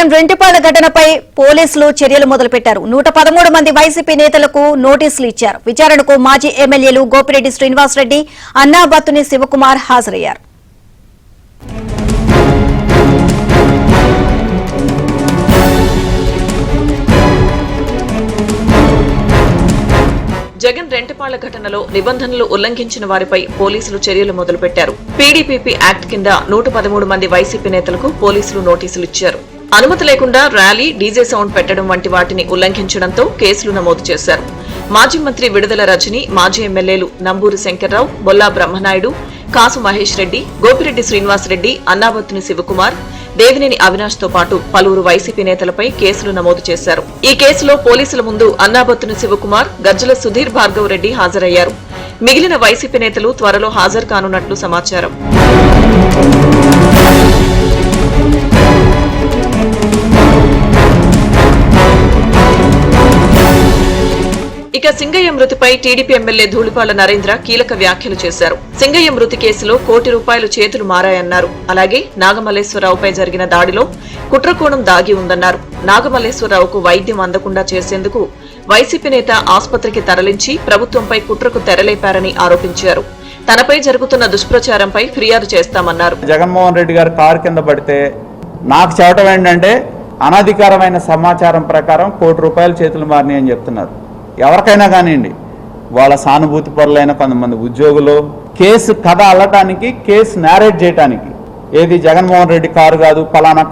జగన్ రెంటిపాళ్ల ఘటనపై పోలీసులు చర్యలు మొదలుపెట్టారు. 113 మంది వైసీపీ నేతలకు నోటీసులు ఇచ్చారు. విచారణకు మాజీ ఎమ్మెల్యేలు గోపిరెడ్డి శ్రీనివాసరెడ్డి, అన్నాబత్తుని శివకుమార్ హాజరయ్యారు. జగన్ రెంటిపాళ్ల ఘటనలో నిబంధనలు ఉల్లంఘించిన వారిపై పోలీసులు చర్యలు మొదలుపెట్టారు. పీడీపీపీ యాక్ట్ కింద 113 మంది వైసీపీ నేతలకు పోలీసులు నోటీసులు ఇచ్చారు. అనుమతి లేకుండా ర్యాలీ, డీజే సౌండ్ పెట్టడం వంటి వాటిని ఉల్లంఘించడంతో కేసులు నమోదు చేశారు. మాజీ మంత్రి విడుదల రజని, మాజీ ఎమ్మెల్యేలు నంబూరి శంకర్రావు, బొల్లా బ్రహ్మనాయుడు, కాసు మహేష్ రెడ్డి, గోపిరెడ్డి శ్రీనివాసరెడ్డి, అన్నాబత్తుని శివకుమార్, దేవినేని అవినాష్ తో పాటు పలువురు వైసీపీ నేతలపై కేసులు నమోదు చేశారు. ఈ కేసులో పోలీసుల ముందు అన్నాబత్తుని శివకుమార్, గజ్జల సుధీర్ భార్గవ్ రెడ్డి హాజరయ్యారు. మిగిలిన వైసీపీ నేతలు త్వరలో హాజరు కానున్నట్లు సమాచారం. ఇక సింగయ్య మృతిపై టీడీపీ ఎమ్మెల్యే ధూళిపాళ్ల నరేంద్ర కీలక వ్యాఖ్యలు చేశారు. సింగయ్య మృతి కేసులో ₹1 కోటి చేతులు మారాయన్నారు. అలాగే నాగమల్లేశ్వరరావుపై జరిగిన దాడిలో కుట్రకోణం దాగి ఉందన్నారు. నాగమల్లేశ్వరరావుకు వైద్యం అందకుండా చేసేందుకు వైసీపీ నేత ఆసుపత్రికి తరలించి ప్రభుత్వంపై కుట్రకు తెరలేపారని ఆరోపించారు. తనపై జరుగుతున్న దుష్ప్రచారంపై ఫిర్యాదు చేస్తామన్నారు. జగన్మోహన్ రెడ్డి గారు కారు కింద పడితే నాకు చెప్పడం ఏంటంటే అనధికారమైన సమాచారం ప్రకారం ₹1 కోటి చేతులు మారినాయి అని చెప్తున్నారు. ఎవరికైనా కానివ్వండి, వాళ్ళ సానుభూతి పరులైన కొంతమంది ఉద్యోగులు కేసు కథ అల్లటానికి, కేసు నేరేట్ చేయడానికి, ఏది జగన్మోహన్ రెడ్డి కారు కాదు, పలానా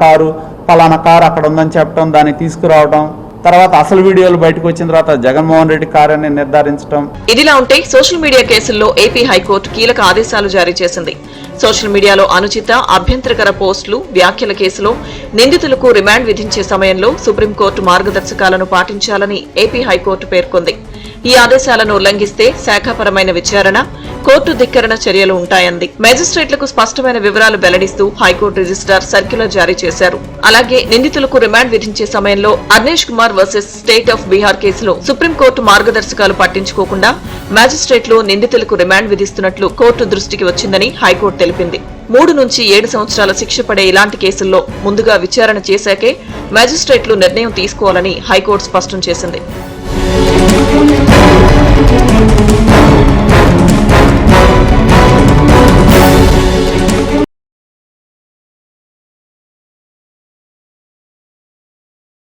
కారు అక్కడ ఉందని చెప్పడం, దాన్ని తీసుకురావడం, తర్వాత అసలు వీడియోలు బయటకు వచ్చిన తర్వాత జగన్మోహన్ రెడ్డి కారు అని నిర్ధారించడం. ఇదిలా ఉంటే సోషల్ మీడియా కేసుల్లో ఏపీ హైకోర్టు కీలక ఆదేశాలు జారీ చేసింది. సోషల్ మీడియాలో అనుచిత, అభ్యంతరకర పోస్టులు, వ్యాఖ్యల కేసులో నిందితులకు రిమాండ్ విధించే సమయంలో సుప్రీంకోర్టు మార్గదర్శకాలను పాటించాలని ఏపీ హైకోర్టు పేర్కొంది. ఈ ఆదేశాలను ఉల్లంఘిస్తే శాఖాపరమైన విచారణ, కోర్టు ధిక్కరణ చర్యలు ఉంటాయంది. మేజిస్ట్రేట్లకు స్పష్టమైన వివరాలు వెల్లడిస్తూ హైకోర్టు రిజిస్ట్రార్ సర్క్యులర్ జారీ చేశారు. అలాగే నిందితులకు రిమాండ్ విధించే సమయంలో Arnesh Kumar versus state of Bihar కేసులో సుప్రీంకోర్టు మార్గదర్శకాలు పట్టించుకోకుండా మేజిస్ట్రేట్లు నిందితులకు రిమాండ్ విధిస్తున్నట్లు కోర్టు దృష్టికి వచ్చిందని హైకోర్టు తెలిపింది. 3 నుంచి 7 సంవత్సరాల శిక్ష పడే ఇలాంటి కేసుల్లో ముందుగా విచారణ చేశాకే మేజిస్ట్రేట్లు నిర్ణయం తీసుకోవాలని హైకోర్టు స్పష్టం చేసింది.